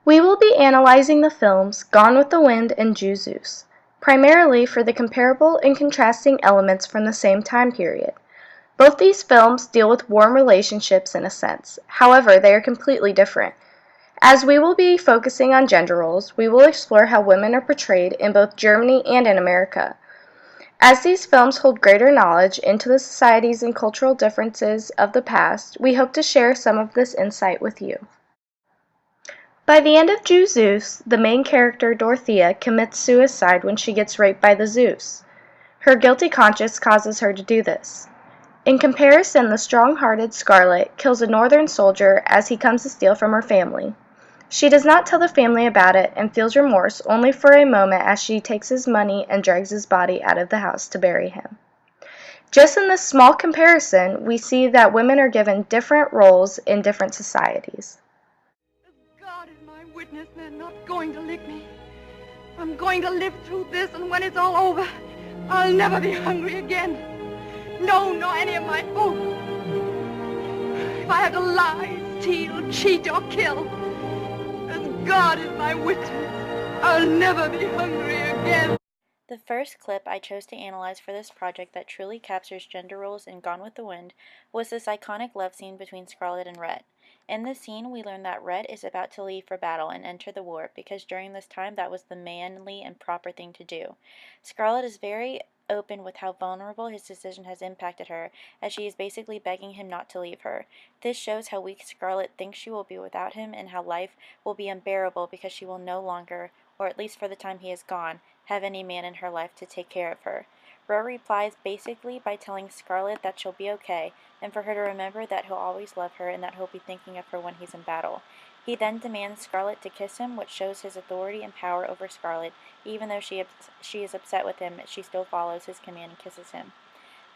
We will be analyzing the films Gone with the Wind and Zeus, primarily for the comparable and contrasting elements from the same time period. Both these films deal with warm relationships in a sense, however, they are completely different. As we will be focusing on gender roles, we will explore how women are portrayed in both Germany and in America. As these films hold greater knowledge into the societies and cultural differences of the past, we hope to share some of this insight with you. By the end of Zeus, the main character, Dorothea, commits suicide when she gets raped by the Zeus. Her guilty conscience causes her to do this. In comparison, the strong-hearted Scarlet kills a northern soldier as he comes to steal from her family. She does not tell the family about it and feels remorse only for a moment as she takes his money and drags his body out of the house to bury him. Just in this small comparison, we see that women are given different roles in different societies. God is my witness, they're not going to lick me. I'm going to live through this, and when it's all over, I'll never be hungry again. No, nor any of my folk. If I have to lie, steal, cheat, or kill, as God is my witness, I'll never be hungry again. The first clip I chose to analyze for this project that truly captures gender roles in Gone with the Wind was this iconic love scene between Scarlett and Rhett. In this scene, we learn that Rhett is about to leave for battle and enter the war because during this time that was the manly and proper thing to do. Scarlett is very open with how vulnerable his decision has impacted her, as she is basically begging him not to leave her. This shows how weak Scarlett thinks she will be without him and how life will be unbearable because she will no longer, or at least for the time he is gone, have any man in her life to take care of her. Rhett replies basically by telling Scarlett that she'll be okay, and for her to remember that he'll always love her and that he'll be thinking of her when he's in battle. He then demands Scarlett to kiss him, which shows his authority and power over Scarlett. Even though she is upset with him, she still follows his command and kisses him.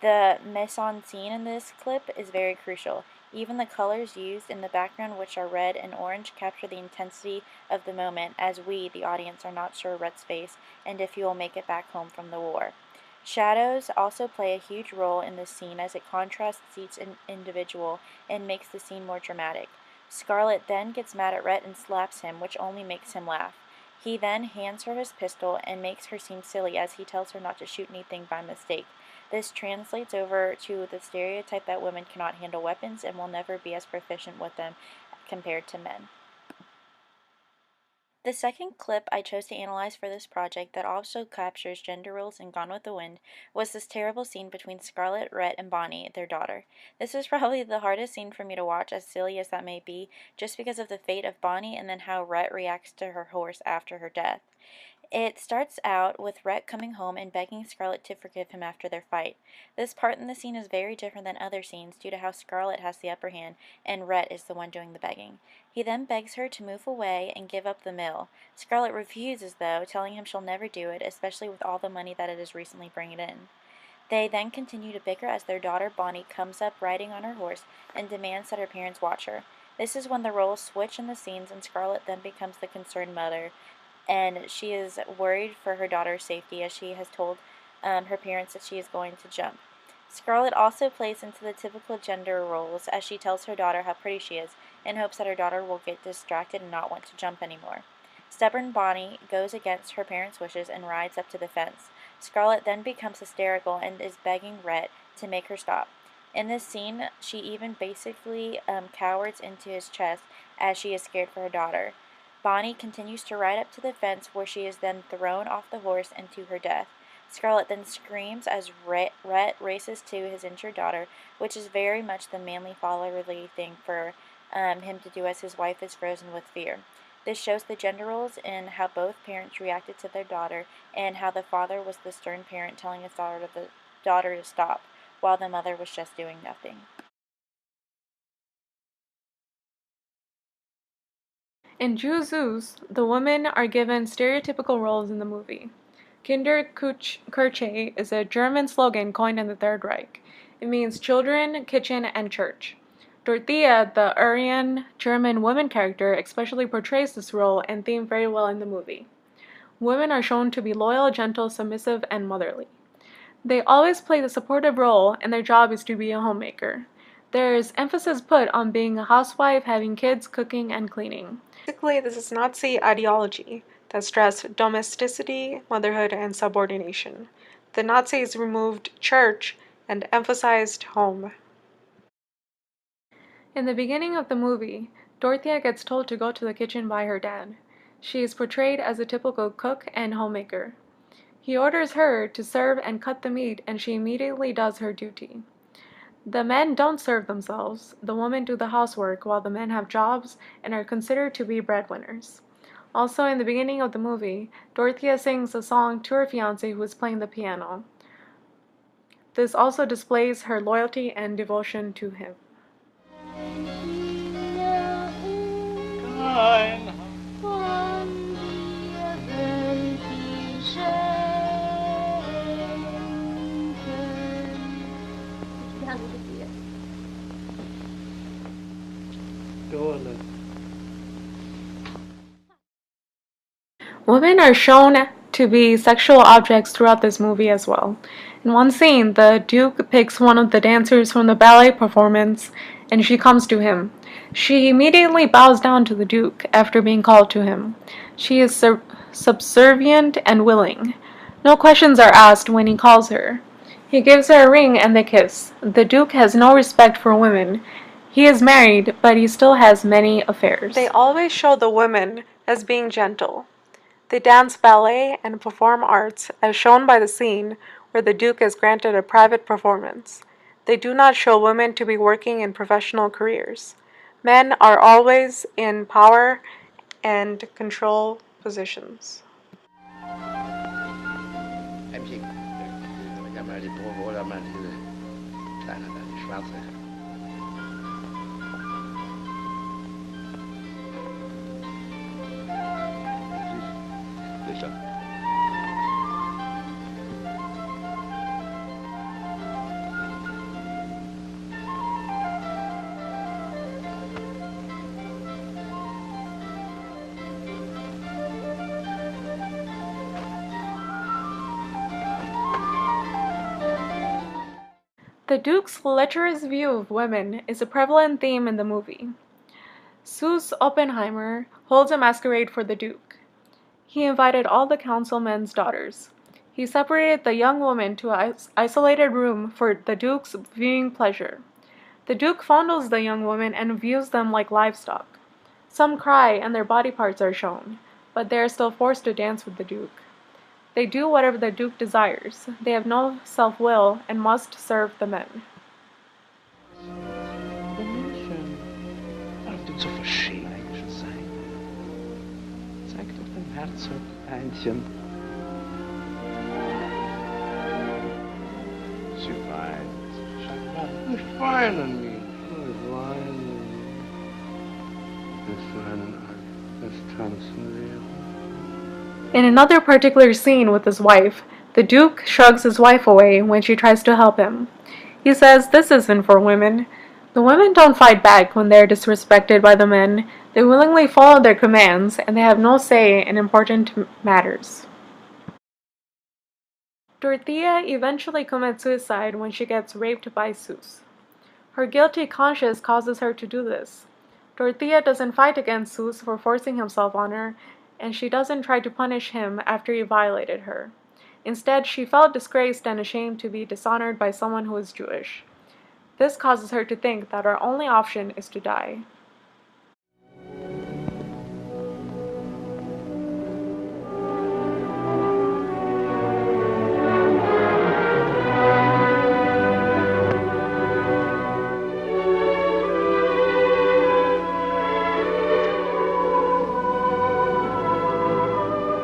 The mise-en-scene in this clip is very crucial. Even the colors used in the background, which are red and orange, capture the intensity of the moment, as we, the audience, are not sure Rhett's face and if he will make it back home from the war. Shadows also play a huge role in this scene as it contrasts each individual and makes the scene more dramatic. Scarlett then gets mad at Rhett and slaps him, which only makes him laugh. He then hands her his pistol and makes her seem silly as he tells her not to shoot anything by mistake. This translates over to the stereotype that women cannot handle weapons and will never be as proficient with them compared to men. The second clip I chose to analyze for this project that also captures gender roles in Gone with the Wind was this terrible scene between Scarlett, Rhett, and Bonnie, their daughter. This is probably the hardest scene for me to watch, as silly as that may be, just because of the fate of Bonnie and then how Rhett reacts to her horse after her death. It starts out with Rhett coming home and begging Scarlett to forgive him after their fight. This part in the scene is very different than other scenes due to how Scarlett has the upper hand and Rhett is the one doing the begging. He then begs her to move away and give up the mill. Scarlett refuses, though, telling him she'll never do it, especially with all the money that it is recently bringing in. They then continue to bicker as their daughter Bonnie comes up riding on her horse and demands that her parents watch her. This is when the roles switch in the scenes and Scarlett then becomes the concerned mother, and she is worried for her daughter's safety as she has told her parents that she is going to jump. Scarlett also plays into the typical gender roles as she tells her daughter how pretty she is in hopes that her daughter will get distracted and not want to jump anymore. Stubborn Bonnie goes against her parents' wishes and rides up to the fence. Scarlett then becomes hysterical and is begging Rhett to make her stop. In this scene, she even basically cowers into his chest as she is scared for her daughter. Bonnie continues to ride up to the fence where she is then thrown off the horse and to her death. Scarlett then screams as Rhett races to his injured daughter, which is very much the manly fatherly thing for him to do as his wife is frozen with fear. This shows the gender roles in how both parents reacted to their daughter and how the father was the stern parent telling his daughter to stop, while the mother was just doing nothing. In Zeus, the women are given stereotypical roles in the movie. Kinderküche is a German slogan coined in the Third Reich. It means children, kitchen, and church. Dorothea, the Aryan German woman character, especially portrays this role and theme very well in the movie. Women are shown to be loyal, gentle, submissive, and motherly. They always play the supportive role, and their job is to be a homemaker. There's emphasis put on being a housewife, having kids, cooking, and cleaning. Basically, this is Nazi ideology that stressed domesticity, motherhood, and subordination. The Nazis removed church and emphasized home. In the beginning of the movie, Dorothea gets told to go to the kitchen by her dad. She is portrayed as a typical cook and homemaker. He orders her to serve and cut the meat, and she immediately does her duty. The men don't serve themselves. The women do the housework while the men have jobs and are considered to be breadwinners. Also, in the beginning of the movie, Dorothea sings a song to her fiancé who is playing the piano. This also displays her loyalty and devotion to him. Women are shown to be sexual objects throughout this movie as well. In one scene, the Duke picks one of the dancers from the ballet performance and she comes to him. She immediately bows down to the Duke after being called to him. She is subservient and willing. No questions are asked when he calls her. He gives her a ring and they kiss. The Duke has no respect for women. He is married, but he still has many affairs. They always show the women as being gentle. They dance ballet and perform arts, as shown by the scene where the Duke is granted a private performance. They do not show women to be working in professional careers. Men are always in power and control positions. The Duke's lecherous view of women is a prevalent theme in the movie. Sus Oppenheimer holds a masquerade for the Duke. He invited all the councilmen's daughters. He separated the young woman to an isolated room for the Duke's viewing pleasure. The Duke fondles the young women and views them like livestock. Some cry and their body parts are shown, but they are still forced to dance with the Duke. They do whatever the Duke desires. They have no self-will and must serve the men. Was denn so verschieden eigentlich sein? Zeig doch dein Herzog, Einchen. Sie weint. Scheinbar nicht weinen, Mädchen. Weinen. Bis zu einem Akt des Tanzen lehren. In another particular scene with his wife, the Duke shrugs his wife away when she tries to help him. He says this isn't for women. The women don't fight back when they are disrespected by the men. They willingly follow their commands, and they have no say in important matters. Dorothea eventually commits suicide when she gets raped by Sus. Her guilty conscience causes her to do this. Dorothea doesn't fight against Sus for forcing himself on her, and she doesn't try to punish him after he violated her. Instead, she felt disgraced and ashamed to be dishonored by someone who is Jewish. This causes her to think that her only option is to die.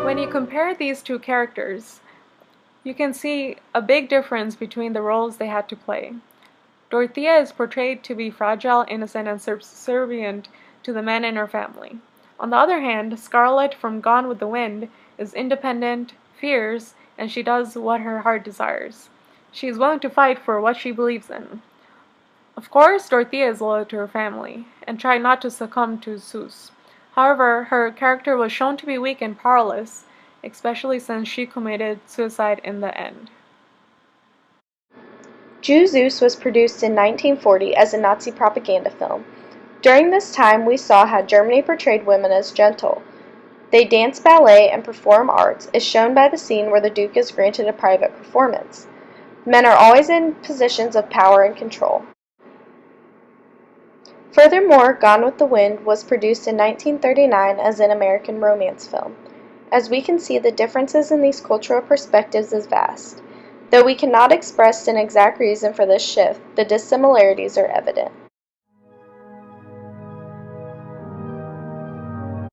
When you compare these two characters, you can see a big difference between the roles they had to play. Dorothea is portrayed to be fragile, innocent, and subservient to the men in her family. On the other hand, Scarlett from Gone with the Wind is independent, fierce, and she does what her heart desires. She is willing to fight for what she believes in. Of course, Dorothea is loyal to her family, and tried not to succumb to Sus. However, her character was shown to be weak and powerless, especially since she committed suicide in the end. Zeus was produced in 1940 as a Nazi propaganda film. During this time, we saw how Germany portrayed women as gentle. They dance ballet and perform arts, as shown by the scene where the Duke is granted a private performance. Men are always in positions of power and control. Furthermore, Gone with the Wind was produced in 1939 as an American romance film. As we can see, the differences in these cultural perspectives is vast. Though we cannot express an exact reason for this shift, the dissimilarities are evident.